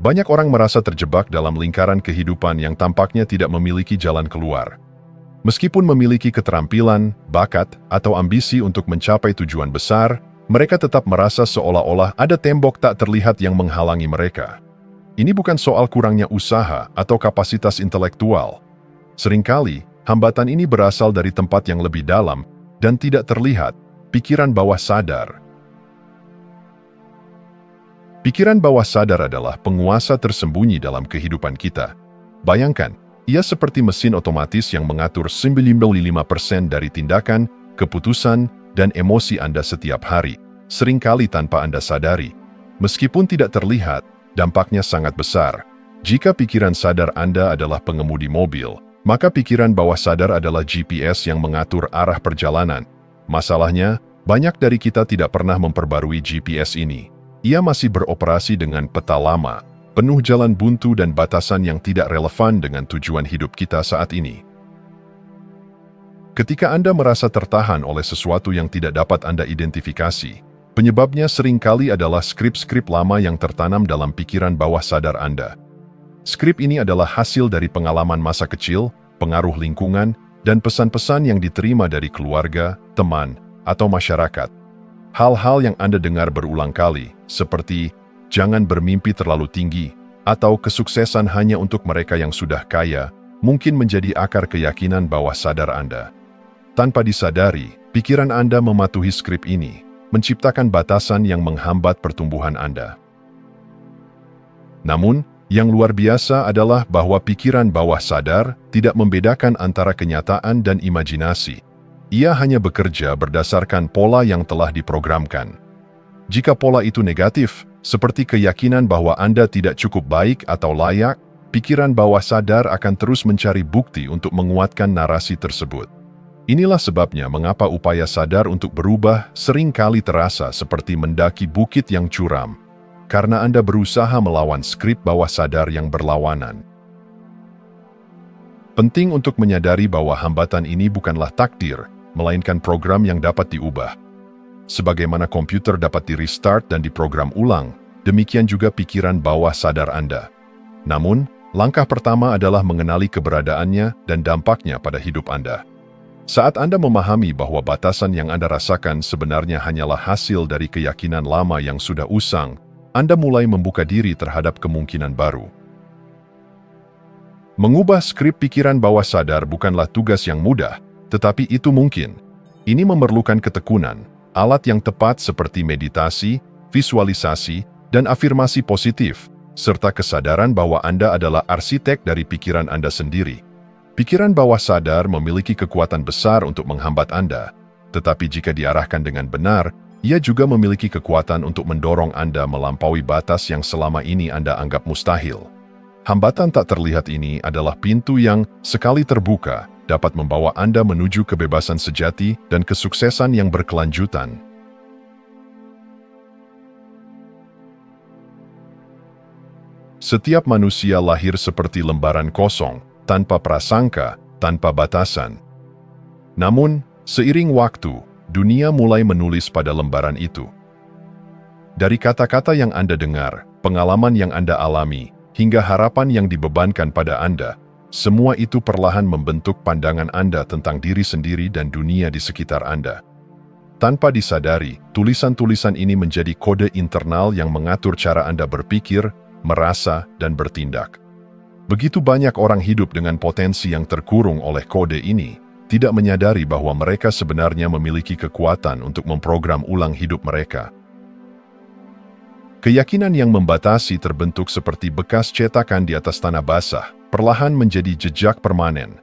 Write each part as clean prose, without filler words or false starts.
Banyak orang merasa terjebak dalam lingkaran kehidupan yang tampaknya tidak memiliki jalan keluar. Meskipun memiliki keterampilan, bakat, atau ambisi untuk mencapai tujuan besar, mereka tetap merasa seolah-olah ada tembok tak terlihat yang menghalangi mereka. Ini bukan soal kurangnya usaha atau kapasitas intelektual. Seringkali, hambatan ini berasal dari tempat yang lebih dalam dan tidak terlihat, pikiran bawah sadar. Pikiran bawah sadar adalah penguasa tersembunyi dalam kehidupan kita. Bayangkan, ia seperti mesin otomatis yang mengatur 95% dari tindakan, keputusan, dan emosi Anda setiap hari, seringkali tanpa Anda sadari. Meskipun tidak terlihat, dampaknya sangat besar. Jika pikiran sadar Anda adalah pengemudi mobil, maka pikiran bawah sadar adalah GPS yang mengatur arah perjalanan. Masalahnya, banyak dari kita tidak pernah memperbarui GPS ini. Ia masih beroperasi dengan peta lama, penuh jalan buntu dan batasan yang tidak relevan dengan tujuan hidup kita saat ini. Ketika Anda merasa tertahan oleh sesuatu yang tidak dapat Anda identifikasi, penyebabnya seringkali adalah skrip-skrip lama yang tertanam dalam pikiran bawah sadar Anda. Skrip ini adalah hasil dari pengalaman masa kecil, pengaruh lingkungan, dan pesan-pesan yang diterima dari keluarga, teman, atau masyarakat. Hal-hal yang Anda dengar berulang kali, seperti jangan bermimpi terlalu tinggi, atau kesuksesan hanya untuk mereka yang sudah kaya, mungkin menjadi akar keyakinan bawah sadar Anda. Tanpa disadari, pikiran Anda mematuhi skrip ini, menciptakan batasan yang menghambat pertumbuhan Anda. Namun, yang luar biasa adalah bahwa pikiran bawah sadar tidak membedakan antara kenyataan dan imajinasi. Ia hanya bekerja berdasarkan pola yang telah diprogramkan. Jika pola itu negatif, seperti keyakinan bahwa Anda tidak cukup baik atau layak, pikiran bawah sadar akan terus mencari bukti untuk menguatkan narasi tersebut. Inilah sebabnya mengapa upaya sadar untuk berubah sering kali terasa seperti mendaki bukit yang curam, karena Anda berusaha melawan skrip bawah sadar yang berlawanan. Penting untuk menyadari bahwa hambatan ini bukanlah takdir, melainkan program yang dapat diubah. Sebagaimana komputer dapat di-restart dan diprogram ulang, demikian juga pikiran bawah sadar Anda. Namun, langkah pertama adalah mengenali keberadaannya dan dampaknya pada hidup Anda. Saat Anda memahami bahwa batasan yang Anda rasakan sebenarnya hanyalah hasil dari keyakinan lama yang sudah usang, Anda mulai membuka diri terhadap kemungkinan baru. Mengubah skrip pikiran bawah sadar bukanlah tugas yang mudah, tetapi itu mungkin. Ini memerlukan ketekunan, alat yang tepat seperti meditasi, visualisasi, dan afirmasi positif, serta kesadaran bahwa Anda adalah arsitek dari pikiran Anda sendiri. Pikiran bawah sadar memiliki kekuatan besar untuk menghambat Anda, tetapi jika diarahkan dengan benar, ia juga memiliki kekuatan untuk mendorong Anda melampaui batas yang selama ini Anda anggap mustahil. Hambatan tak terlihat ini adalah pintu yang, sekali terbuka, dapat membawa Anda menuju kebebasan sejati dan kesuksesan yang berkelanjutan. Setiap manusia lahir seperti lembaran kosong, tanpa prasangka, tanpa batasan. Namun, seiring waktu, dunia mulai menulis pada lembaran itu. Dari kata-kata yang Anda dengar, pengalaman yang Anda alami, hingga harapan yang dibebankan pada Anda, semua itu perlahan membentuk pandangan Anda tentang diri sendiri dan dunia di sekitar Anda. Tanpa disadari, tulisan-tulisan ini menjadi kode internal yang mengatur cara Anda berpikir, merasa, dan bertindak. Begitu banyak orang hidup dengan potensi yang terkurung oleh kode ini, tidak menyadari bahwa mereka sebenarnya memiliki kekuatan untuk memprogram ulang hidup mereka. Keyakinan yang membatasi terbentuk seperti bekas cetakan di atas tanah basah, perlahan menjadi jejak permanen.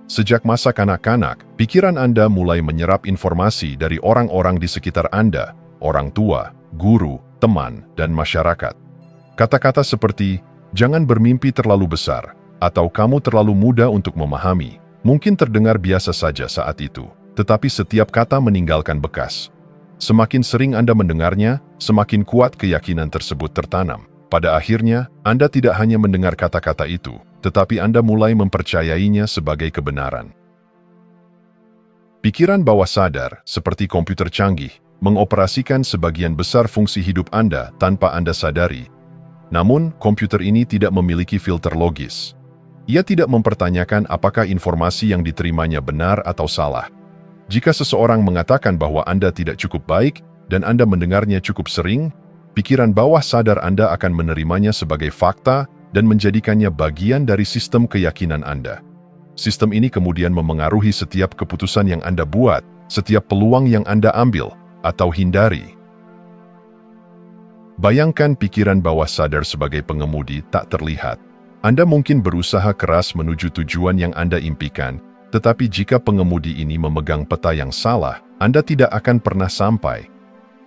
Sejak masa kanak-kanak, pikiran Anda mulai menyerap informasi dari orang-orang di sekitar Anda, orang tua, guru, teman, dan masyarakat. Kata-kata seperti, jangan bermimpi terlalu besar, atau kamu terlalu muda untuk memahami, mungkin terdengar biasa saja saat itu, tetapi setiap kata meninggalkan bekas. Semakin sering Anda mendengarnya, semakin kuat keyakinan tersebut tertanam. Pada akhirnya, Anda tidak hanya mendengar kata-kata itu, tetapi Anda mulai mempercayainya sebagai kebenaran. Pikiran bawah sadar, seperti komputer canggih, mengoperasikan sebagian besar fungsi hidup Anda tanpa Anda sadari. Namun, komputer ini tidak memiliki filter logis. Ia tidak mempertanyakan apakah informasi yang diterimanya benar atau salah. Jika seseorang mengatakan bahwa Anda tidak cukup baik dan Anda mendengarnya cukup sering, pikiran bawah sadar Anda akan menerimanya sebagai fakta dan menjadikannya bagian dari sistem keyakinan Anda. Sistem ini kemudian memengaruhi setiap keputusan yang Anda buat, setiap peluang yang Anda ambil atau hindari. Bayangkan pikiran bawah sadar sebagai pengemudi tak terlihat. Anda mungkin berusaha keras menuju tujuan yang Anda impikan, tetapi jika pengemudi ini memegang peta yang salah, Anda tidak akan pernah sampai.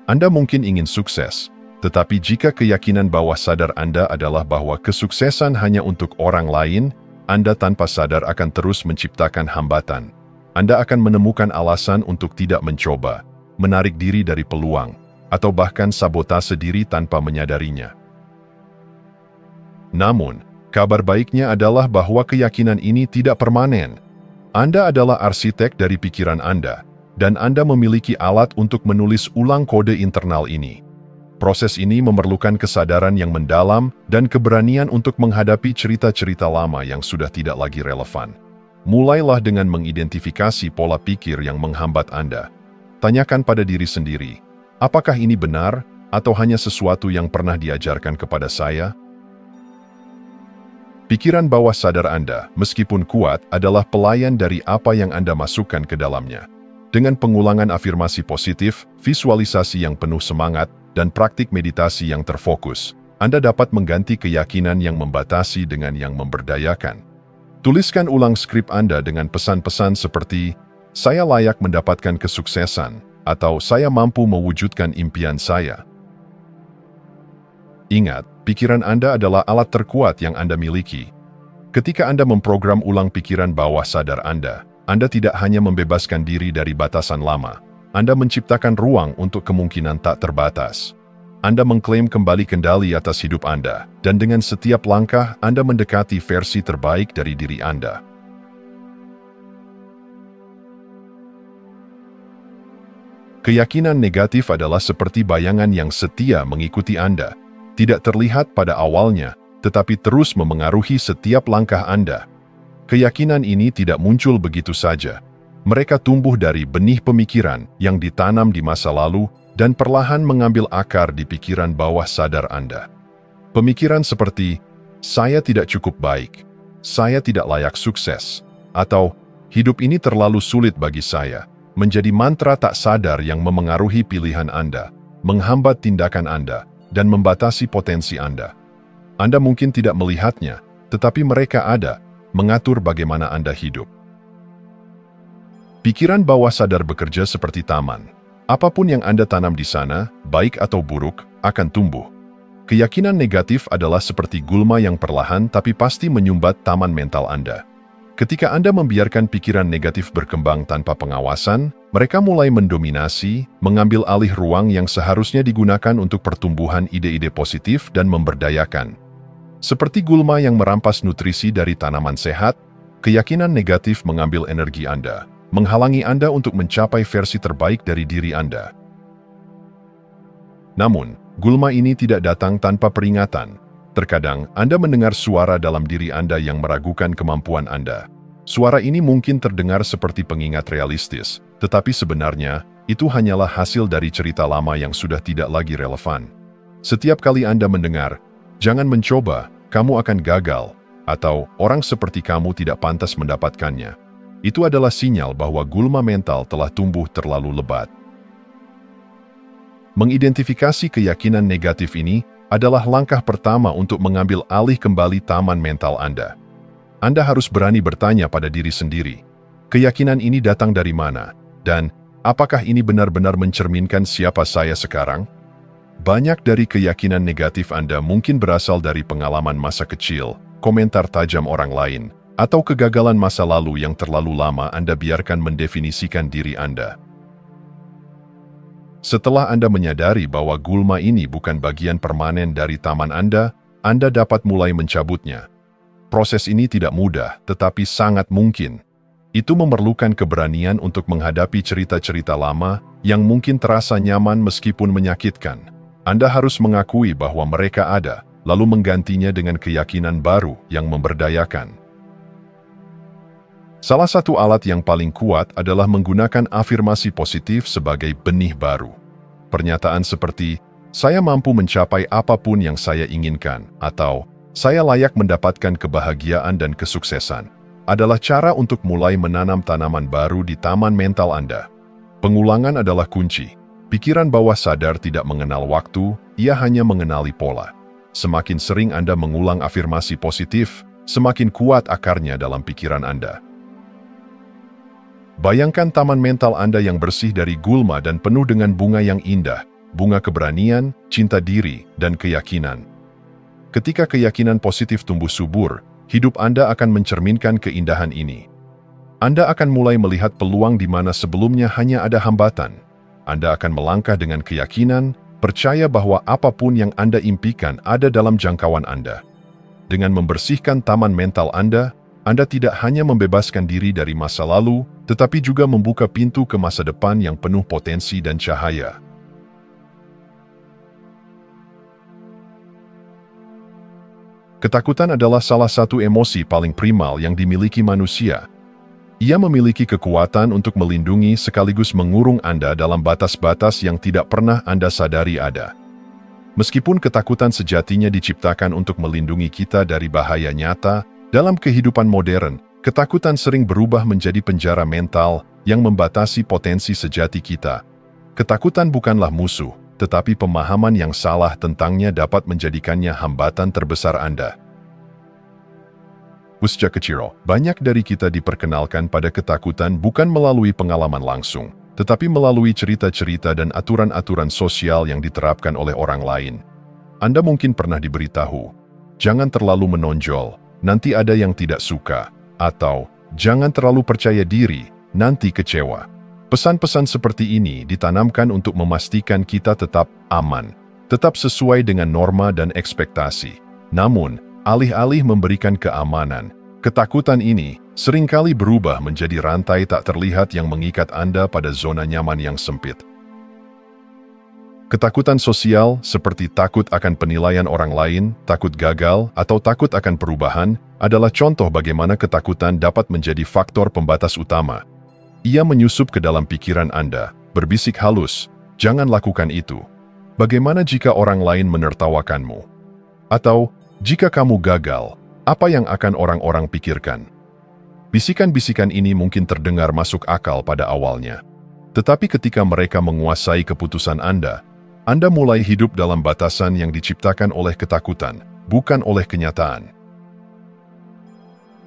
Anda mungkin ingin sukses, tetapi jika keyakinan bawah sadar Anda adalah bahwa kesuksesan hanya untuk orang lain, Anda tanpa sadar akan terus menciptakan hambatan. Anda akan menemukan alasan untuk tidak mencoba, menarik diri dari peluang, atau bahkan sabotase diri tanpa menyadarinya. Namun, kabar baiknya adalah bahwa keyakinan ini tidak permanen. Anda adalah arsitek dari pikiran Anda, dan Anda memiliki alat untuk menulis ulang kode internal ini. Proses ini memerlukan kesadaran yang mendalam dan keberanian untuk menghadapi cerita-cerita lama yang sudah tidak lagi relevan. Mulailah dengan mengidentifikasi pola pikir yang menghambat Anda. Tanyakan pada diri sendiri, apakah ini benar atau hanya sesuatu yang pernah diajarkan kepada saya? Pikiran bawah sadar Anda, meskipun kuat, adalah pelayan dari apa yang Anda masukkan ke dalamnya. Dengan pengulangan afirmasi positif, visualisasi yang penuh semangat, dan praktik meditasi yang terfokus, Anda dapat mengganti keyakinan yang membatasi dengan yang memberdayakan. Tuliskan ulang skrip Anda dengan pesan-pesan seperti, "Saya layak mendapatkan kesuksesan," atau "Saya mampu mewujudkan impian saya." Ingat, pikiran Anda adalah alat terkuat yang Anda miliki. Ketika Anda memprogram ulang pikiran bawah sadar Anda tidak hanya membebaskan diri dari batasan lama, Anda menciptakan ruang untuk kemungkinan tak terbatas. Anda mengklaim kembali kendali atas hidup Anda, dan dengan setiap langkah Anda mendekati versi terbaik dari diri Anda. Keyakinan negatif adalah seperti bayangan yang setia mengikuti Anda. Tidak terlihat pada awalnya, tetapi terus memengaruhi setiap langkah Anda. Keyakinan ini tidak muncul begitu saja. Mereka tumbuh dari benih pemikiran yang ditanam di masa lalu dan perlahan mengambil akar di pikiran bawah sadar Anda. Pemikiran seperti, "Saya tidak cukup baik," "Saya tidak layak sukses," atau "Hidup ini terlalu sulit bagi saya," menjadi mantra tak sadar yang memengaruhi pilihan Anda, menghambat tindakan Anda, dan membatasi potensi Anda. Anda mungkin tidak melihatnya, tetapi mereka ada, mengatur bagaimana Anda hidup. Pikiran bawah sadar bekerja seperti taman. Apapun yang Anda tanam di sana, baik atau buruk, akan tumbuh. Keyakinan negatif adalah seperti gulma yang perlahan tapi pasti menyumbat taman mental Anda. Ketika Anda membiarkan pikiran negatif berkembang tanpa pengawasan, mereka mulai mendominasi, mengambil alih ruang yang seharusnya digunakan untuk pertumbuhan ide-ide positif dan memberdayakan. Seperti gulma yang merampas nutrisi dari tanaman sehat, keyakinan negatif mengambil energi Anda, menghalangi Anda untuk mencapai versi terbaik dari diri Anda. Namun, gulma ini tidak datang tanpa peringatan. Terkadang, Anda mendengar suara dalam diri Anda yang meragukan kemampuan Anda. Suara ini mungkin terdengar seperti pengingat realistis, tetapi sebenarnya, itu hanyalah hasil dari cerita lama yang sudah tidak lagi relevan. Setiap kali Anda mendengar, "Jangan mencoba, kamu akan gagal," atau "Orang seperti kamu tidak pantas mendapatkannya," itu adalah sinyal bahwa gulma mental telah tumbuh terlalu lebat. Mengidentifikasi keyakinan negatif ini adalah langkah pertama untuk mengambil alih kembali taman mental Anda. Anda harus berani bertanya pada diri sendiri, keyakinan ini datang dari mana? Dan, apakah ini benar-benar mencerminkan siapa saya sekarang? Banyak dari keyakinan negatif Anda mungkin berasal dari pengalaman masa kecil, komentar tajam orang lain, atau kegagalan masa lalu yang terlalu lama Anda biarkan mendefinisikan diri Anda. Setelah Anda menyadari bahwa gulma ini bukan bagian permanen dari taman Anda dapat mulai mencabutnya. Proses ini tidak mudah, tetapi sangat mungkin. Itu memerlukan keberanian untuk menghadapi cerita-cerita lama yang mungkin terasa nyaman meskipun menyakitkan. Anda harus mengakui bahwa mereka ada, lalu menggantinya dengan keyakinan baru yang memberdayakan. Salah satu alat yang paling kuat adalah menggunakan afirmasi positif sebagai benih baru. Pernyataan seperti, "Saya mampu mencapai apapun yang saya inginkan," atau "Saya layak mendapatkan kebahagiaan dan kesuksesan," adalah cara untuk mulai menanam tanaman baru di taman mental Anda. Pengulangan adalah kunci. Pikiran bawah sadar tidak mengenal waktu, ia hanya mengenali pola. Semakin sering Anda mengulang afirmasi positif, semakin kuat akarnya dalam pikiran Anda. Bayangkan taman mental Anda yang bersih dari gulma dan penuh dengan bunga yang indah, bunga keberanian, cinta diri, dan keyakinan. Ketika keyakinan positif tumbuh subur, hidup Anda akan mencerminkan keindahan ini. Anda akan mulai melihat peluang di mana sebelumnya hanya ada hambatan. Anda akan melangkah dengan keyakinan, percaya bahwa apapun yang Anda impikan ada dalam jangkauan Anda. Dengan membersihkan taman mental Anda tidak hanya membebaskan diri dari masa lalu, tetapi juga membuka pintu ke masa depan yang penuh potensi dan cahaya. Ketakutan adalah salah satu emosi paling primal yang dimiliki manusia. Ia memiliki kekuatan untuk melindungi sekaligus mengurung Anda dalam batas-batas yang tidak pernah Anda sadari ada. Meskipun ketakutan sejatinya diciptakan untuk melindungi kita dari bahaya nyata, dalam kehidupan modern, ketakutan sering berubah menjadi penjara mental yang membatasi potensi sejati kita. Ketakutan bukanlah musuh, tetapi pemahaman yang salah tentangnya dapat menjadikannya hambatan terbesar Anda. Sejak kecil, banyak dari kita diperkenalkan pada ketakutan bukan melalui pengalaman langsung, tetapi melalui cerita-cerita dan aturan-aturan sosial yang diterapkan oleh orang lain. Anda mungkin pernah diberitahu, "Jangan terlalu menonjol, nanti ada yang tidak suka," atau "Jangan terlalu percaya diri, nanti kecewa." Pesan-pesan seperti ini ditanamkan untuk memastikan kita tetap aman, tetap sesuai dengan norma dan ekspektasi. Namun, alih-alih memberikan keamanan, ketakutan ini seringkali berubah menjadi rantai tak terlihat yang mengikat Anda pada zona nyaman yang sempit. Ketakutan sosial, seperti takut akan penilaian orang lain, takut gagal, atau takut akan perubahan, adalah contoh bagaimana ketakutan dapat menjadi faktor pembatas utama. Ia menyusup ke dalam pikiran Anda, berbisik halus, "Jangan lakukan itu. Bagaimana jika orang lain menertawakanmu?" Atau, "Jika kamu gagal, apa yang akan orang-orang pikirkan?" Bisikan-bisikan ini mungkin terdengar masuk akal pada awalnya. Tetapi ketika mereka menguasai keputusan Anda mulai hidup dalam batasan yang diciptakan oleh ketakutan, bukan oleh kenyataan.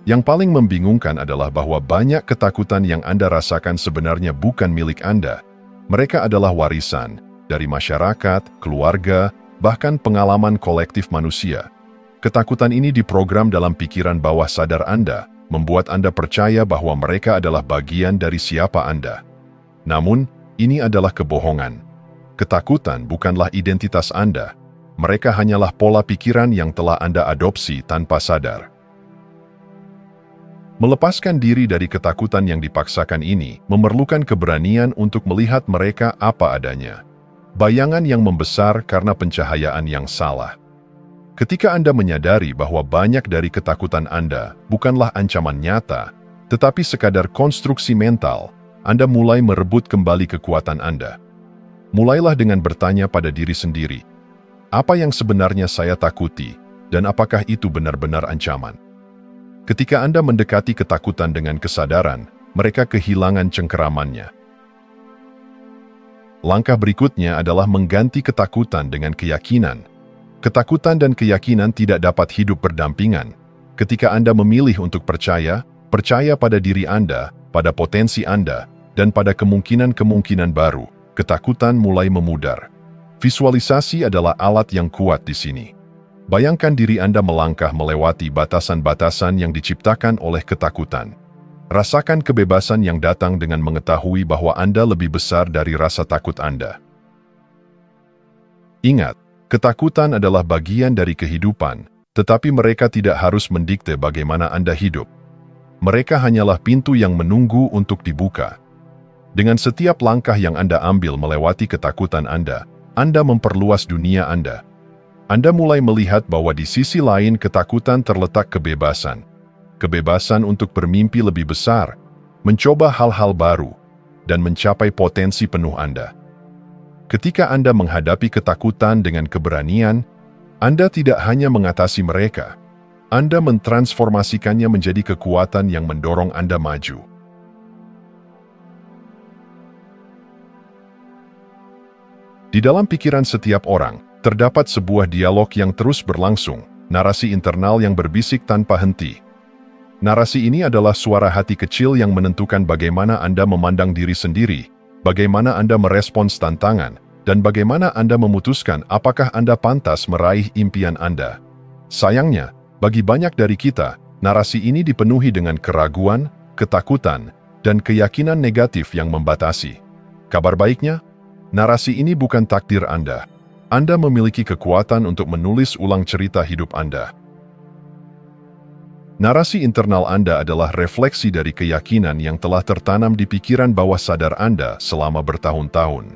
Yang paling membingungkan adalah bahwa banyak ketakutan yang Anda rasakan sebenarnya bukan milik Anda. Mereka adalah warisan dari masyarakat, keluarga, bahkan pengalaman kolektif manusia. Ketakutan ini diprogram dalam pikiran bawah sadar Anda, membuat Anda percaya bahwa mereka adalah bagian dari siapa Anda. Namun, ini adalah kebohongan. Ketakutan bukanlah identitas Anda. Mereka hanyalah pola pikiran yang telah Anda adopsi tanpa sadar. Melepaskan diri dari ketakutan yang dipaksakan ini memerlukan keberanian untuk melihat mereka apa adanya. Bayangan yang membesar karena pencahayaan yang salah. Ketika Anda menyadari bahwa banyak dari ketakutan Anda bukanlah ancaman nyata, tetapi sekadar konstruksi mental, Anda mulai merebut kembali kekuatan Anda. Mulailah dengan bertanya pada diri sendiri, apa yang sebenarnya saya takuti, dan apakah itu benar-benar ancaman? Ketika Anda mendekati ketakutan dengan kesadaran, mereka kehilangan cengkeramannya. Langkah berikutnya adalah mengganti ketakutan dengan keyakinan. Ketakutan dan keyakinan tidak dapat hidup berdampingan. Ketika Anda memilih untuk percaya pada diri Anda, pada potensi Anda, dan pada kemungkinan-kemungkinan baru, ketakutan mulai memudar. Visualisasi adalah alat yang kuat di sini. Bayangkan diri Anda melangkah melewati batasan-batasan yang diciptakan oleh ketakutan. Rasakan kebebasan yang datang dengan mengetahui bahwa Anda lebih besar dari rasa takut Anda. Ingat, ketakutan adalah bagian dari kehidupan, tetapi mereka tidak harus mendikte bagaimana Anda hidup. Mereka hanyalah pintu yang menunggu untuk dibuka. Dengan setiap langkah yang Anda ambil melewati ketakutan Anda memperluas dunia Anda. Anda mulai melihat bahwa di sisi lain ketakutan terletak kebebasan. Kebebasan untuk bermimpi lebih besar, mencoba hal-hal baru, dan mencapai potensi penuh Anda. Ketika Anda menghadapi ketakutan dengan keberanian, Anda tidak hanya mengatasi mereka, Anda mentransformasikannya menjadi kekuatan yang mendorong Anda maju. Di dalam pikiran setiap orang, terdapat sebuah dialog yang terus berlangsung, narasi internal yang berbisik tanpa henti. Narasi ini adalah suara hati kecil yang menentukan bagaimana Anda memandang diri sendiri, bagaimana Anda merespons tantangan, dan bagaimana Anda memutuskan apakah Anda pantas meraih impian Anda. Sayangnya, bagi banyak dari kita, narasi ini dipenuhi dengan keraguan, ketakutan, dan keyakinan negatif yang membatasi. Kabar baiknya, narasi ini bukan takdir Anda. Anda memiliki kekuatan untuk menulis ulang cerita hidup Anda. Narasi internal Anda adalah refleksi dari keyakinan yang telah tertanam di pikiran bawah sadar Anda selama bertahun-tahun.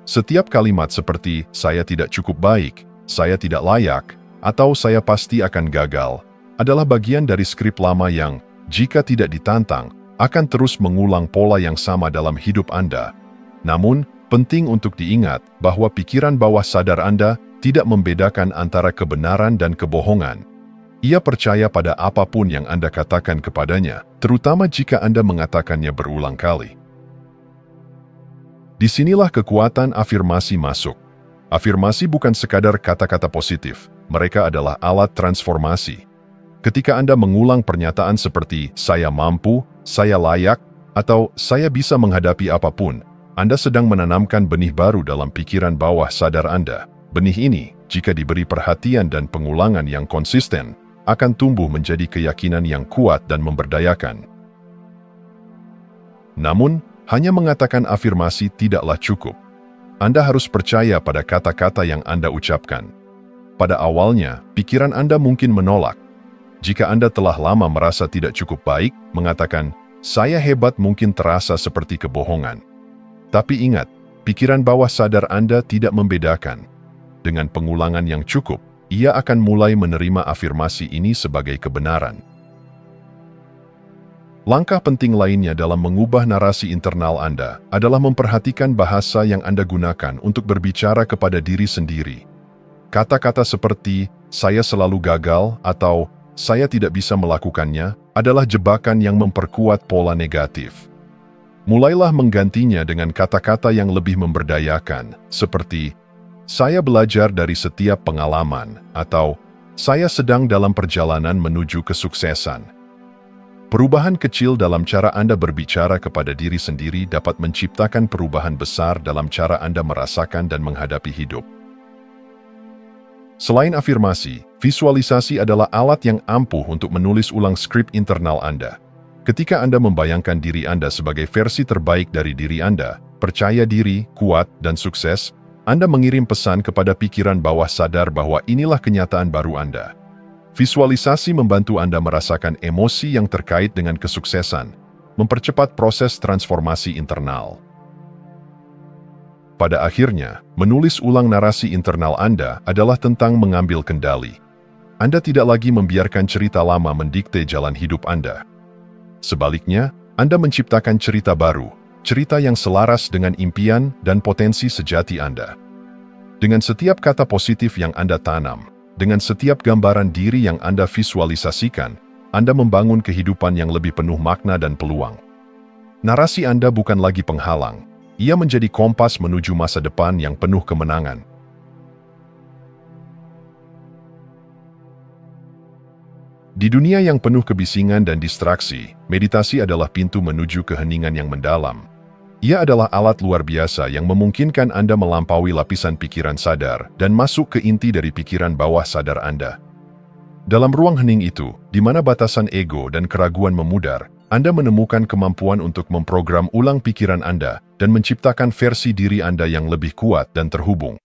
Setiap kalimat seperti, "Saya tidak cukup baik," "Saya tidak layak," atau "Saya pasti akan gagal," adalah bagian dari skrip lama yang, jika tidak ditantang, akan terus mengulang pola yang sama dalam hidup Anda. Namun, penting untuk diingat bahwa pikiran bawah sadar Anda tidak membedakan antara kebenaran dan kebohongan. Ia percaya pada apapun yang Anda katakan kepadanya, terutama jika Anda mengatakannya berulang kali. Disinilah kekuatan afirmasi masuk. Afirmasi bukan sekadar kata-kata positif, mereka adalah alat transformasi. Ketika Anda mengulang pernyataan seperti, "Saya mampu," "Saya layak," atau "Saya bisa menghadapi apapun," Anda sedang menanamkan benih baru dalam pikiran bawah sadar Anda. Benih ini, jika diberi perhatian dan pengulangan yang konsisten, akan tumbuh menjadi keyakinan yang kuat dan memberdayakan. Namun, hanya mengatakan afirmasi tidaklah cukup. Anda harus percaya pada kata-kata yang Anda ucapkan. Pada awalnya, pikiran Anda mungkin menolak. Jika Anda telah lama merasa tidak cukup baik, mengatakan, "Saya hebat" mungkin terasa seperti kebohongan. Tapi ingat, pikiran bawah sadar Anda tidak membedakan. Dengan pengulangan yang cukup, ia akan mulai menerima afirmasi ini sebagai kebenaran. Langkah penting lainnya dalam mengubah narasi internal Anda adalah memperhatikan bahasa yang Anda gunakan untuk berbicara kepada diri sendiri. Kata-kata seperti, "Saya selalu gagal," atau "Saya tidak bisa melakukannya," adalah jebakan yang memperkuat pola negatif. Mulailah menggantinya dengan kata-kata yang lebih memberdayakan, seperti, "Saya belajar dari setiap pengalaman," atau "Saya sedang dalam perjalanan menuju kesuksesan." Perubahan kecil dalam cara Anda berbicara kepada diri sendiri dapat menciptakan perubahan besar dalam cara Anda merasakan dan menghadapi hidup. Selain afirmasi, visualisasi adalah alat yang ampuh untuk menulis ulang skrip internal Anda. Ketika Anda membayangkan diri Anda sebagai versi terbaik dari diri Anda, percaya diri, kuat, dan sukses, Anda mengirim pesan kepada pikiran bawah sadar bahwa inilah kenyataan baru Anda. Visualisasi membantu Anda merasakan emosi yang terkait dengan kesuksesan, mempercepat proses transformasi internal. Pada akhirnya, menulis ulang narasi internal Anda adalah tentang mengambil kendali. Anda tidak lagi membiarkan cerita lama mendikte jalan hidup Anda. Sebaliknya, Anda menciptakan cerita baru, cerita yang selaras dengan impian dan potensi sejati Anda. Dengan setiap kata positif yang Anda tanam, dengan setiap gambaran diri yang Anda visualisasikan, Anda membangun kehidupan yang lebih penuh makna dan peluang. Narasi Anda bukan lagi penghalang, ia menjadi kompas menuju masa depan yang penuh kemenangan. Di dunia yang penuh kebisingan dan distraksi, meditasi adalah pintu menuju keheningan yang mendalam. Ia adalah alat luar biasa yang memungkinkan Anda melampaui lapisan pikiran sadar dan masuk ke inti dari pikiran bawah sadar Anda. Dalam ruang hening itu, di mana batasan ego dan keraguan memudar, Anda menemukan kemampuan untuk memprogram ulang pikiran Anda dan menciptakan versi diri Anda yang lebih kuat dan terhubung.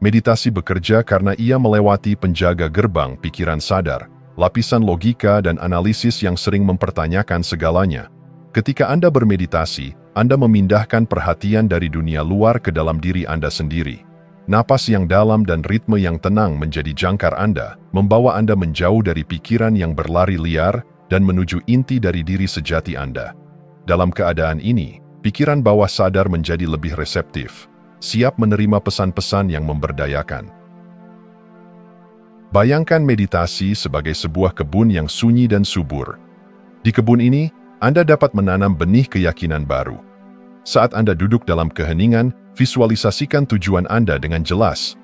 Meditasi bekerja karena ia melewati penjaga gerbang pikiran sadar, lapisan logika dan analisis yang sering mempertanyakan segalanya. Ketika Anda bermeditasi, Anda memindahkan perhatian dari dunia luar ke dalam diri Anda sendiri. Napas yang dalam dan ritme yang tenang menjadi jangkar Anda, membawa Anda menjauh dari pikiran yang berlari liar dan menuju inti dari diri sejati Anda. Dalam keadaan ini, pikiran bawah sadar menjadi lebih reseptif, siap menerima pesan-pesan yang memberdayakan. Bayangkan meditasi sebagai sebuah kebun yang sunyi dan subur. Di kebun ini, Anda dapat menanam benih keyakinan baru. Saat Anda duduk dalam keheningan, visualisasikan tujuan Anda dengan jelas.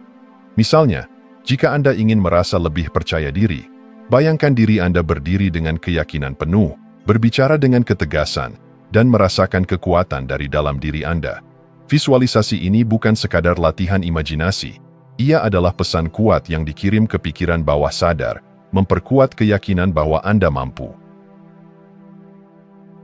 Misalnya, jika Anda ingin merasa lebih percaya diri, bayangkan diri Anda berdiri dengan keyakinan penuh, berbicara dengan ketegasan, dan merasakan kekuatan dari dalam diri Anda. Visualisasi ini bukan sekadar latihan imajinasi. Ia adalah pesan kuat yang dikirim ke pikiran bawah sadar, memperkuat keyakinan bahwa Anda mampu.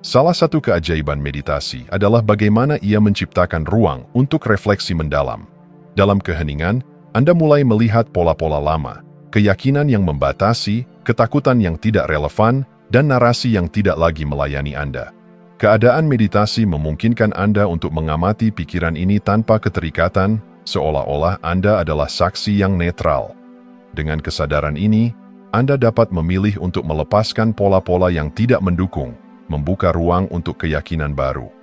Salah satu keajaiban meditasi adalah bagaimana ia menciptakan ruang untuk refleksi mendalam. Dalam keheningan, Anda mulai melihat pola-pola lama, keyakinan yang membatasi, ketakutan yang tidak relevan, dan narasi yang tidak lagi melayani Anda. Keadaan meditasi memungkinkan Anda untuk mengamati pikiran ini tanpa keterikatan, seolah-olah Anda adalah saksi yang netral. Dengan kesadaran ini, Anda dapat memilih untuk melepaskan pola-pola yang tidak mendukung, membuka ruang untuk keyakinan baru.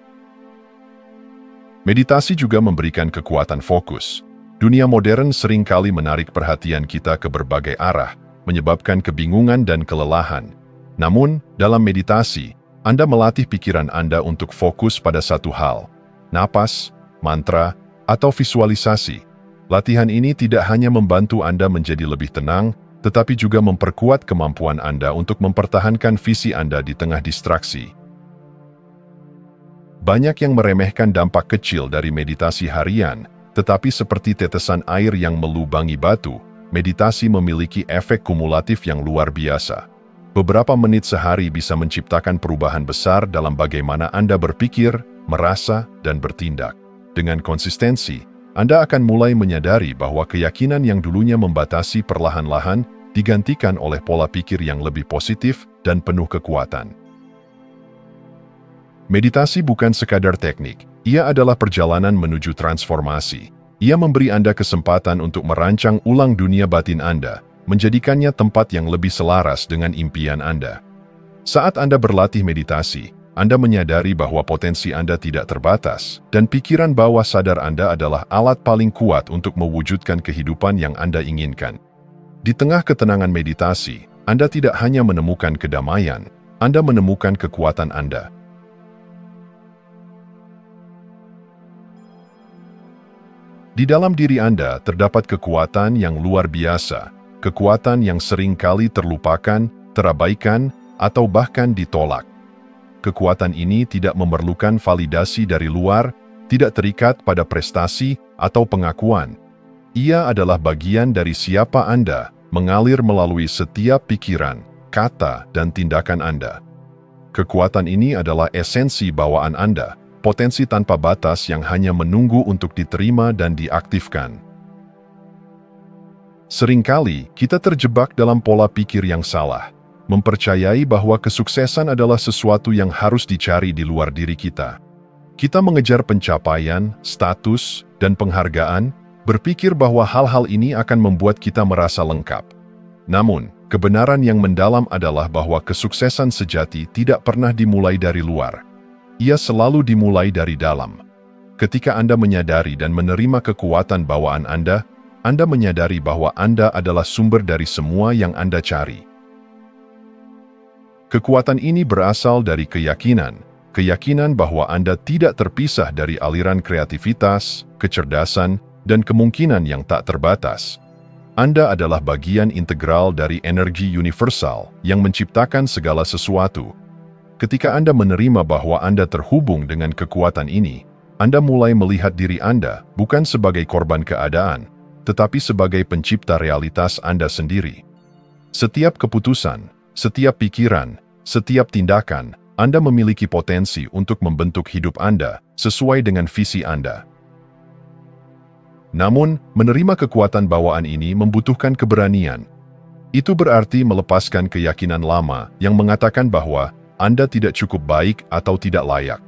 Meditasi juga memberikan kekuatan fokus. Dunia modern seringkali menarik perhatian kita ke berbagai arah, menyebabkan kebingungan dan kelelahan. Namun, dalam meditasi, Anda melatih pikiran Anda untuk fokus pada satu hal, napas, mantra, atau visualisasi. Latihan ini tidak hanya membantu Anda menjadi lebih tenang, tetapi juga memperkuat kemampuan Anda untuk mempertahankan visi Anda di tengah distraksi. Banyak yang meremehkan dampak kecil dari meditasi harian, tetapi seperti tetesan air yang melubangi batu, meditasi memiliki efek kumulatif yang luar biasa. Beberapa menit sehari bisa menciptakan perubahan besar dalam bagaimana Anda berpikir, merasa, dan bertindak. Dengan konsistensi, Anda akan mulai menyadari bahwa keyakinan yang dulunya membatasi perlahan-lahan digantikan oleh pola pikir yang lebih positif dan penuh kekuatan. Meditasi bukan sekadar teknik, ia adalah perjalanan menuju transformasi. Ia memberi Anda kesempatan untuk merancang ulang dunia batin Anda, menjadikannya tempat yang lebih selaras dengan impian Anda. Saat Anda berlatih meditasi, Anda menyadari bahwa potensi Anda tidak terbatas, dan pikiran bawah sadar Anda adalah alat paling kuat untuk mewujudkan kehidupan yang Anda inginkan. Di tengah ketenangan meditasi, Anda tidak hanya menemukan kedamaian, Anda menemukan kekuatan Anda. Di dalam diri Anda terdapat kekuatan yang luar biasa, kekuatan yang sering kali terlupakan, terabaikan, atau bahkan ditolak. Kekuatan ini tidak memerlukan validasi dari luar, tidak terikat pada prestasi atau pengakuan. Ia adalah bagian dari siapa Anda, mengalir melalui setiap pikiran, kata, dan tindakan Anda. Kekuatan ini adalah esensi bawaan Anda, potensi tanpa batas yang hanya menunggu untuk diterima dan diaktifkan. Seringkali kita terjebak dalam pola pikir yang salah, mempercayai bahwa kesuksesan adalah sesuatu yang harus dicari di luar diri kita. Kita mengejar pencapaian, status, dan penghargaan, berpikir bahwa hal-hal ini akan membuat kita merasa lengkap. Namun, kebenaran yang mendalam adalah bahwa kesuksesan sejati tidak pernah dimulai dari luar. Ia selalu dimulai dari dalam. Ketika Anda menyadari dan menerima kekuatan bawaan Anda menyadari bahwa Anda adalah sumber dari semua yang Anda cari. Kekuatan ini berasal dari keyakinan bahwa Anda tidak terpisah dari aliran kreativitas, kecerdasan, dan kemungkinan yang tak terbatas. Anda adalah bagian integral dari energi universal yang menciptakan segala sesuatu. Ketika Anda menerima bahwa Anda terhubung dengan kekuatan ini, Anda mulai melihat diri Anda bukan sebagai korban keadaan, tetapi sebagai pencipta realitas Anda sendiri. Setiap keputusan, setiap pikiran, setiap tindakan, Anda memiliki potensi untuk membentuk hidup Anda sesuai dengan visi Anda. Namun, menerima kekuatan bawaan ini membutuhkan keberanian. Itu berarti melepaskan keyakinan lama yang mengatakan bahwa Anda tidak cukup baik atau tidak layak.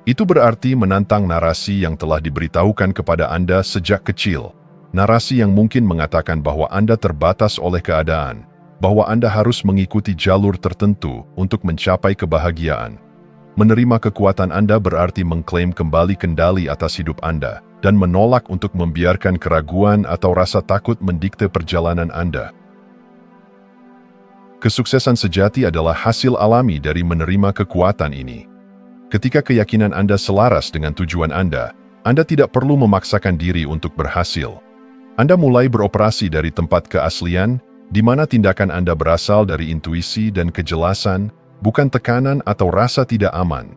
Itu berarti menantang narasi yang telah diberitahukan kepada Anda sejak kecil. narasi yang mungkin mengatakan bahwa Anda terbatas oleh keadaan, bahwa Anda harus mengikuti jalur tertentu untuk mencapai kebahagiaan. Menerima kekuatan Anda berarti mengklaim kembali kendali atas hidup Anda dan menolak untuk membiarkan keraguan atau rasa takut mendikte perjalanan Anda. Kesuksesan sejati adalah hasil alami dari menerima kekuatan ini. Ketika keyakinan Anda selaras dengan tujuan Anda tidak perlu memaksakan diri untuk berhasil. Anda mulai beroperasi dari tempat keaslian, di mana tindakan Anda berasal dari intuisi dan kejelasan, bukan tekanan atau rasa tidak aman.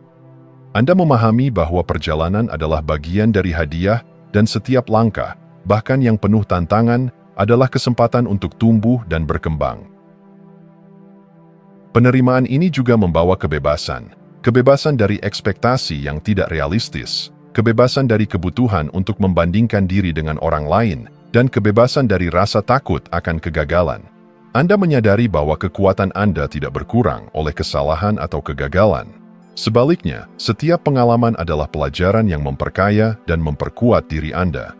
Anda memahami bahwa perjalanan adalah bagian dari hadiah dan setiap langkah, bahkan yang penuh tantangan, adalah kesempatan untuk tumbuh dan berkembang. Penerimaan ini juga membawa kebebasan. Kebebasan dari ekspektasi yang tidak realistis, kebebasan dari kebutuhan untuk membandingkan diri dengan orang lain, dan kebebasan dari rasa takut akan kegagalan. Anda menyadari bahwa kekuatan Anda tidak berkurang oleh kesalahan atau kegagalan. Sebaliknya, setiap pengalaman adalah pelajaran yang memperkaya dan memperkuat diri Anda.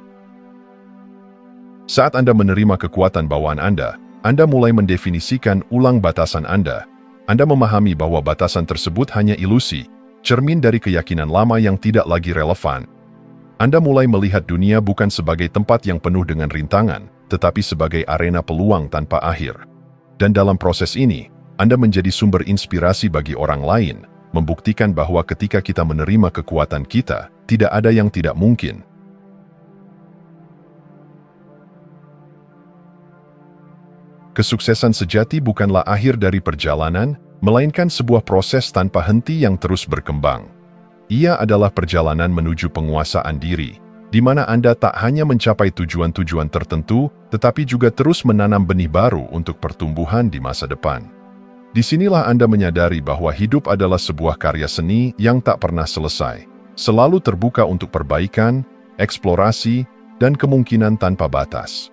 Saat Anda menerima kekuatan bawaan Anda mulai mendefinisikan ulang batasan Anda. Anda memahami bahwa batasan tersebut hanya ilusi, cermin dari keyakinan lama yang tidak lagi relevan. Anda mulai melihat dunia bukan sebagai tempat yang penuh dengan rintangan, tetapi sebagai arena peluang tanpa akhir. Dan dalam proses ini, Anda menjadi sumber inspirasi bagi orang lain, membuktikan bahwa ketika kita menerima kekuatan kita, tidak ada yang tidak mungkin. Kesuksesan sejati bukanlah akhir dari perjalanan, melainkan sebuah proses tanpa henti yang terus berkembang. Ia adalah perjalanan menuju penguasaan diri, di mana Anda tak hanya mencapai tujuan-tujuan tertentu, tetapi juga terus menanam benih baru untuk pertumbuhan di masa depan. Disinilah Anda menyadari bahwa hidup adalah sebuah karya seni yang tak pernah selesai, selalu terbuka untuk perbaikan, eksplorasi, dan kemungkinan tanpa batas.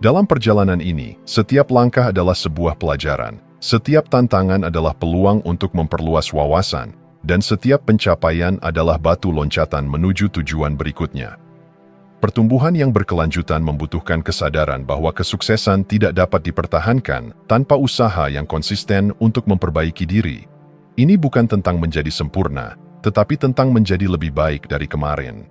Dalam perjalanan ini, setiap langkah adalah sebuah pelajaran, setiap tantangan adalah peluang untuk memperluas wawasan, dan setiap pencapaian adalah batu loncatan menuju tujuan berikutnya. Pertumbuhan yang berkelanjutan membutuhkan kesadaran bahwa kesuksesan tidak dapat dipertahankan tanpa usaha yang konsisten untuk memperbaiki diri. Ini bukan tentang menjadi sempurna, tetapi tentang menjadi lebih baik dari kemarin.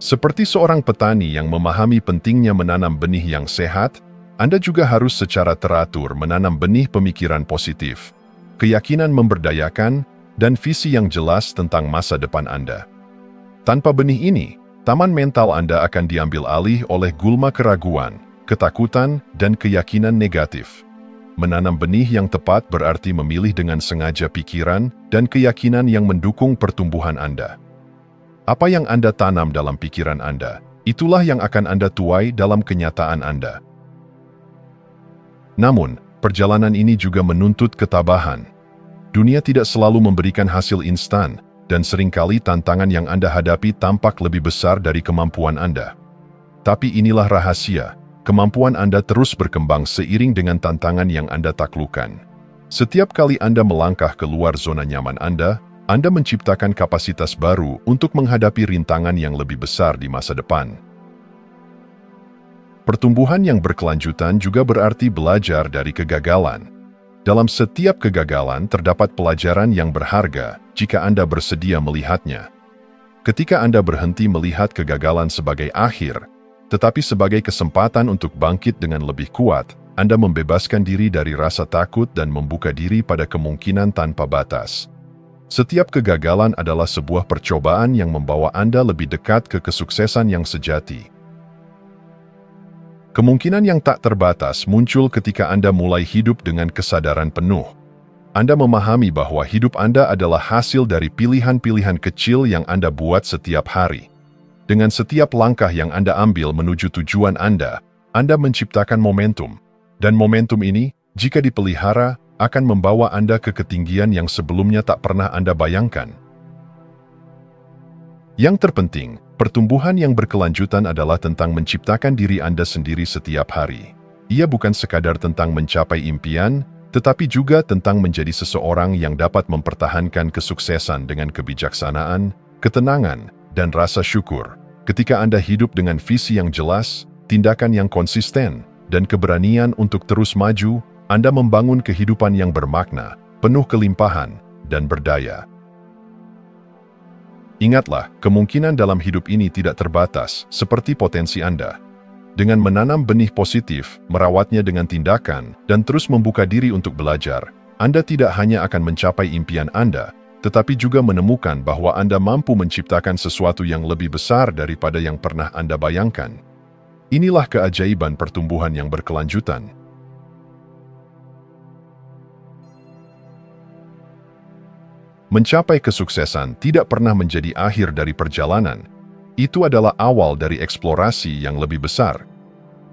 Seperti seorang petani yang memahami pentingnya menanam benih yang sehat, Anda juga harus secara teratur menanam benih pemikiran positif, keyakinan memberdayakan, dan visi yang jelas tentang masa depan Anda. Tanpa benih ini, taman mental Anda akan diambil alih oleh gulma keraguan, ketakutan, dan keyakinan negatif. Menanam benih yang tepat berarti memilih dengan sengaja pikiran dan keyakinan yang mendukung pertumbuhan Anda. Apa yang Anda tanam dalam pikiran Anda, itulah yang akan Anda tuai dalam kenyataan Anda. Namun, perjalanan ini juga menuntut ketabahan. Dunia tidak selalu memberikan hasil instan, dan seringkali tantangan yang Anda hadapi tampak lebih besar dari kemampuan Anda. Tapi inilah rahasia, kemampuan Anda terus berkembang seiring dengan tantangan yang Anda taklukkan. Setiap kali Anda melangkah keluar zona nyaman Anda menciptakan kapasitas baru untuk menghadapi rintangan yang lebih besar di masa depan. Pertumbuhan yang berkelanjutan juga berarti belajar dari kegagalan. Dalam setiap kegagalan terdapat pelajaran yang berharga jika Anda bersedia melihatnya. Ketika Anda berhenti melihat kegagalan sebagai akhir, tetapi sebagai kesempatan untuk bangkit dengan lebih kuat, Anda membebaskan diri dari rasa takut dan membuka diri pada kemungkinan tanpa batas. Setiap kegagalan adalah sebuah percobaan yang membawa Anda lebih dekat ke kesuksesan yang sejati. Kemungkinan yang tak terbatas muncul ketika Anda mulai hidup dengan kesadaran penuh. Anda memahami bahwa hidup Anda adalah hasil dari pilihan-pilihan kecil yang Anda buat setiap hari. Dengan setiap langkah yang Anda ambil menuju tujuan Anda menciptakan momentum. Dan momentum ini, jika dipelihara, akan membawa Anda ke ketinggian yang sebelumnya tak pernah Anda bayangkan. Yang terpenting, pertumbuhan yang berkelanjutan adalah tentang menciptakan diri Anda sendiri setiap hari. Ia bukan sekadar tentang mencapai impian, tetapi juga tentang menjadi seseorang yang dapat mempertahankan kesuksesan dengan kebijaksanaan, ketenangan, dan rasa syukur. Ketika Anda hidup dengan visi yang jelas, tindakan yang konsisten, dan keberanian untuk terus maju, Anda membangun kehidupan yang bermakna, penuh kelimpahan, dan berdaya. Ingatlah, kemungkinan dalam hidup ini tidak terbatas, seperti potensi Anda. Dengan menanam benih positif, merawatnya dengan tindakan, dan terus membuka diri untuk belajar, Anda tidak hanya akan mencapai impian Anda, tetapi juga menemukan bahwa Anda mampu menciptakan sesuatu yang lebih besar daripada yang pernah Anda bayangkan. Inilah keajaiban pertumbuhan yang berkelanjutan. Mencapai kesuksesan tidak pernah menjadi akhir dari perjalanan. Itu adalah awal dari eksplorasi yang lebih besar.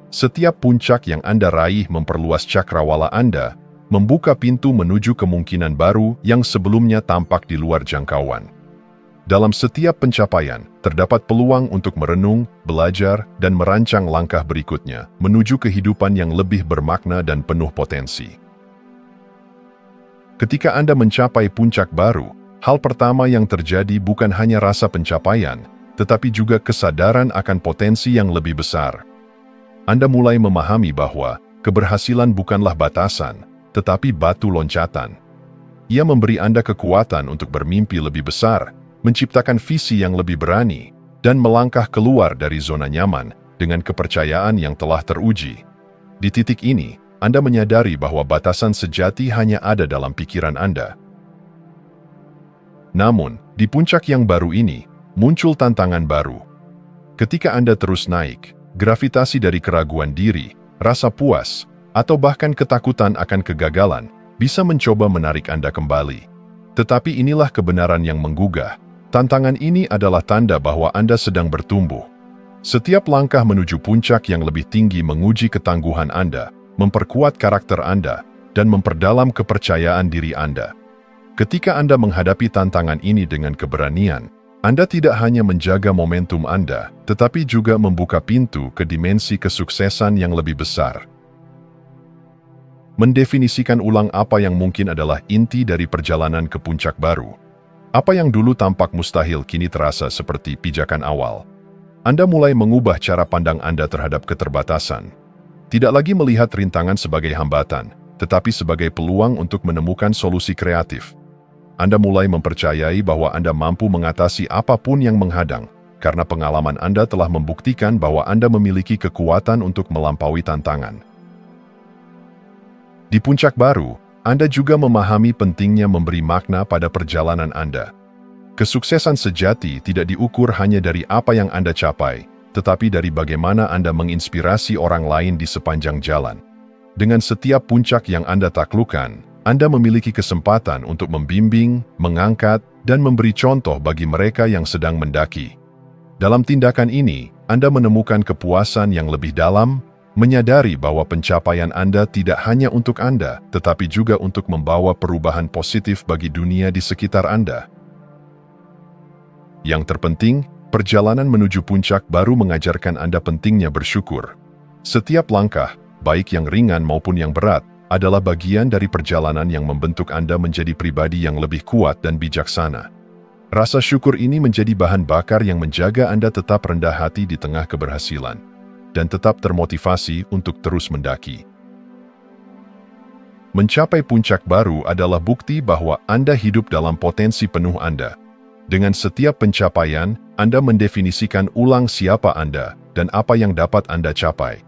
Setiap puncak yang Anda raih memperluas cakrawala Anda, membuka pintu menuju kemungkinan baru yang sebelumnya tampak di luar jangkauan. Dalam setiap pencapaian, terdapat peluang untuk merenung, belajar, dan merancang langkah berikutnya menuju kehidupan yang lebih bermakna dan penuh potensi. Ketika Anda mencapai puncak baru, hal pertama yang terjadi bukan hanya rasa pencapaian, tetapi juga kesadaran akan potensi yang lebih besar. Anda mulai memahami bahwa keberhasilan bukanlah batasan, tetapi batu loncatan. Ia memberi Anda kekuatan untuk bermimpi lebih besar, menciptakan visi yang lebih berani, dan melangkah keluar dari zona nyaman dengan kepercayaan yang telah teruji. Di titik ini, Anda menyadari bahwa batasan sejati hanya ada dalam pikiran Anda. Namun, di puncak yang baru ini, muncul tantangan baru. Ketika Anda terus naik, gravitasi dari keraguan diri, rasa puas, atau bahkan ketakutan akan kegagalan bisa mencoba menarik Anda kembali. Tetapi inilah kebenaran yang menggugah. Tantangan ini adalah tanda bahwa Anda sedang bertumbuh. Setiap langkah menuju puncak yang lebih tinggi menguji ketangguhan Anda, memperkuat karakter Anda, dan memperdalam kepercayaan diri Anda. Ketika Anda menghadapi tantangan ini dengan keberanian, Anda tidak hanya menjaga momentum Anda, tetapi juga membuka pintu ke dimensi kesuksesan yang lebih besar. Mendefinisikan ulang apa yang mungkin adalah inti dari perjalanan ke puncak baru. Apa yang dulu tampak mustahil kini terasa seperti pijakan awal. Anda mulai mengubah cara pandang Anda terhadap keterbatasan. Tidak lagi melihat rintangan sebagai hambatan, tetapi sebagai peluang untuk menemukan solusi kreatif. Anda mulai mempercayai bahwa Anda mampu mengatasi apapun yang menghadang, karena pengalaman Anda telah membuktikan bahwa Anda memiliki kekuatan untuk melampaui tantangan. Di puncak baru, Anda juga memahami pentingnya memberi makna pada perjalanan Anda. Kesuksesan sejati tidak diukur hanya dari apa yang Anda capai, tetapi dari bagaimana Anda menginspirasi orang lain di sepanjang jalan. Dengan setiap puncak yang Anda taklukkan, Anda memiliki kesempatan untuk membimbing, mengangkat, dan memberi contoh bagi mereka yang sedang mendaki. Dalam tindakan ini, Anda menemukan kepuasan yang lebih dalam, menyadari bahwa pencapaian Anda tidak hanya untuk Anda, tetapi juga untuk membawa perubahan positif bagi dunia di sekitar Anda. Yang terpenting, perjalanan menuju puncak baru mengajarkan Anda pentingnya bersyukur. Setiap langkah, baik yang ringan maupun yang berat, adalah bagian dari perjalanan yang membentuk Anda menjadi pribadi yang lebih kuat dan bijaksana. Rasa syukur ini menjadi bahan bakar yang menjaga Anda tetap rendah hati di tengah keberhasilan, dan tetap termotivasi untuk terus mendaki. Mencapai puncak baru adalah bukti bahwa Anda hidup dalam potensi penuh Anda. Dengan setiap pencapaian, Anda mendefinisikan ulang siapa Anda dan apa yang dapat Anda capai.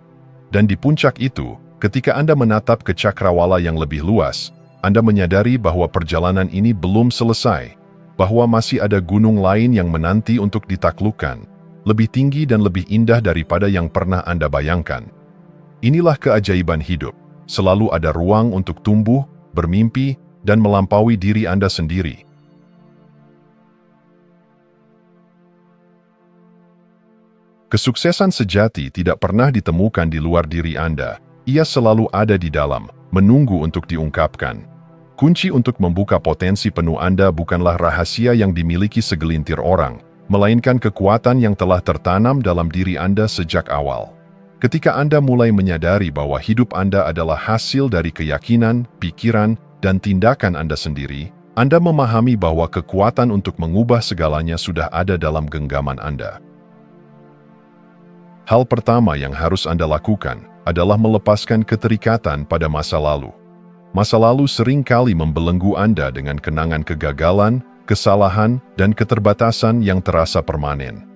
Dan di puncak itu, ketika Anda menatap ke cakrawala yang lebih luas, Anda menyadari bahwa perjalanan ini belum selesai, bahwa masih ada gunung lain yang menanti untuk ditaklukkan, lebih tinggi dan lebih indah daripada yang pernah Anda bayangkan. Inilah keajaiban hidup. Selalu ada ruang untuk tumbuh, bermimpi, dan melampaui diri Anda sendiri. Kesuksesan sejati tidak pernah ditemukan di luar diri Anda. Ia selalu ada di dalam, menunggu untuk diungkapkan. Kunci untuk membuka potensi penuh Anda bukanlah rahasia yang dimiliki segelintir orang, melainkan kekuatan yang telah tertanam dalam diri Anda sejak awal. Ketika Anda mulai menyadari bahwa hidup Anda adalah hasil dari keyakinan, pikiran, dan tindakan Anda sendiri, Anda memahami bahwa kekuatan untuk mengubah segalanya sudah ada dalam genggaman Anda. Hal pertama yang harus Anda lakukan adalah melepaskan keterikatan pada masa lalu. Masa lalu seringkali membelenggu Anda dengan kenangan kegagalan, kesalahan, dan keterbatasan yang terasa permanen.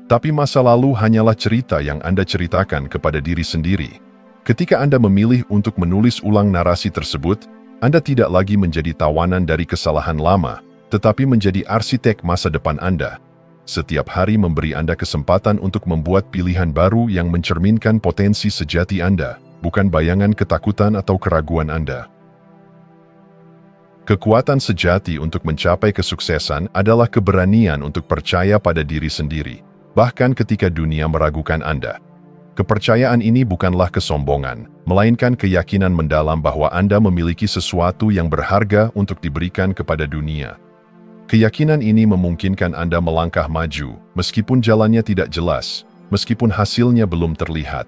Tapi masa lalu hanyalah cerita yang Anda ceritakan kepada diri sendiri. Ketika Anda memilih untuk menulis ulang narasi tersebut, Anda tidak lagi menjadi tawanan dari kesalahan lama, tetapi menjadi arsitek masa depan Anda. Setiap hari memberi Anda kesempatan untuk membuat pilihan baru yang mencerminkan potensi sejati Anda, bukan bayangan ketakutan atau keraguan Anda. Kekuatan sejati untuk mencapai kesuksesan adalah keberanian untuk percaya pada diri sendiri, bahkan ketika dunia meragukan Anda. Kepercayaan ini bukanlah kesombongan, melainkan keyakinan mendalam bahwa Anda memiliki sesuatu yang berharga untuk diberikan kepada dunia. Keyakinan ini memungkinkan Anda melangkah maju, meskipun jalannya tidak jelas, meskipun hasilnya belum terlihat.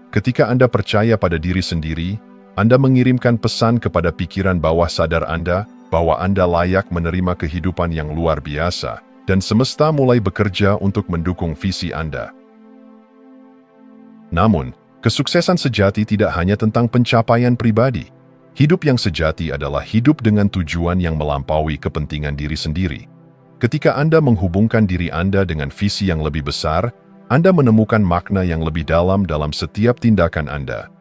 Ketika Anda percaya pada diri sendiri, Anda mengirimkan pesan kepada pikiran bawah sadar Anda bahwa Anda layak menerima kehidupan yang luar biasa, dan semesta mulai bekerja untuk mendukung visi Anda. Namun, kesuksesan sejati tidak hanya tentang pencapaian pribadi. Hidup yang sejati adalah hidup dengan tujuan yang melampaui kepentingan diri sendiri. Ketika Anda menghubungkan diri Anda dengan visi yang lebih besar, Anda menemukan makna yang lebih dalam setiap tindakan Anda.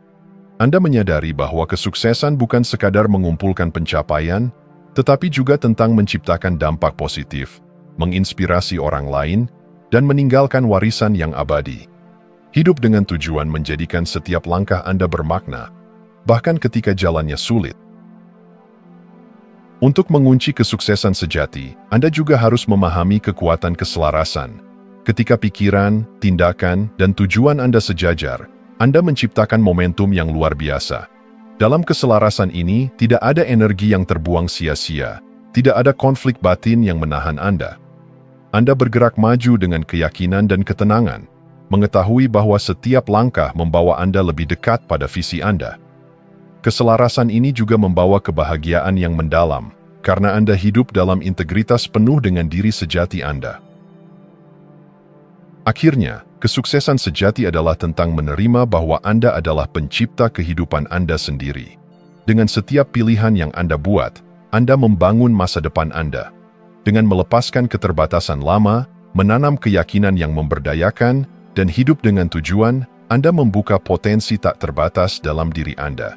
Anda menyadari bahwa kesuksesan bukan sekadar mengumpulkan pencapaian, tetapi juga tentang menciptakan dampak positif, menginspirasi orang lain, dan meninggalkan warisan yang abadi. Hidup dengan tujuan menjadikan setiap langkah Anda bermakna, bahkan ketika jalannya sulit. Untuk mengunci kesuksesan sejati, Anda juga harus memahami kekuatan keselarasan. Ketika pikiran, tindakan, dan tujuan Anda sejajar, Anda menciptakan momentum yang luar biasa. Dalam keselarasan ini, tidak ada energi yang terbuang sia-sia, tidak ada konflik batin yang menahan Anda. Anda bergerak maju dengan keyakinan dan ketenangan, mengetahui bahwa setiap langkah membawa Anda lebih dekat pada visi Anda. Keselarasan ini juga membawa kebahagiaan yang mendalam, karena Anda hidup dalam integritas penuh dengan diri sejati Anda. Akhirnya, kesuksesan sejati adalah tentang menerima bahwa Anda adalah pencipta kehidupan Anda sendiri. Dengan setiap pilihan yang Anda buat, Anda membangun masa depan Anda. Dengan melepaskan keterbatasan lama, menanam keyakinan yang memberdayakan, dan hidup dengan tujuan, Anda membuka potensi tak terbatas dalam diri Anda.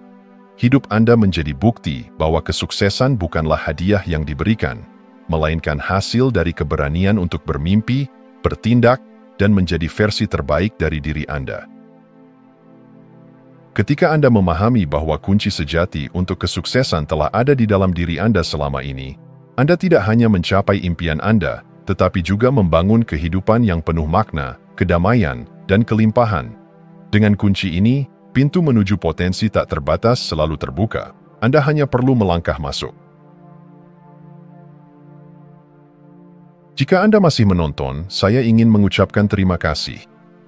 Hidup Anda menjadi bukti bahwa kesuksesan bukanlah hadiah yang diberikan, melainkan hasil dari keberanian untuk bermimpi, bertindak, dan menjadi versi terbaik dari diri Anda. Ketika Anda memahami bahwa kunci sejati untuk kesuksesan telah ada di dalam diri Anda selama ini, Anda tidak hanya mencapai impian Anda, tetapi juga membangun kehidupan yang penuh makna, kedamaian, dan kelimpahan. Dengan kunci ini, pintu menuju potensi tak terbatas selalu terbuka. Anda hanya perlu melangkah masuk. Jika Anda masih menonton, saya ingin mengucapkan terima kasih.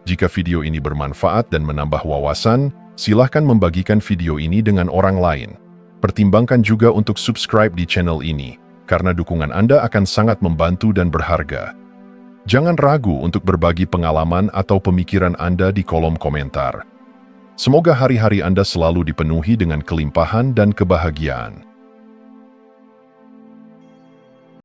Jika video ini bermanfaat dan menambah wawasan, silahkan membagikan video ini dengan orang lain. Pertimbangkan juga untuk subscribe di channel ini, karena dukungan Anda akan sangat membantu dan berharga. Jangan ragu untuk berbagi pengalaman atau pemikiran Anda di kolom komentar. Semoga hari-hari Anda selalu dipenuhi dengan kelimpahan dan kebahagiaan.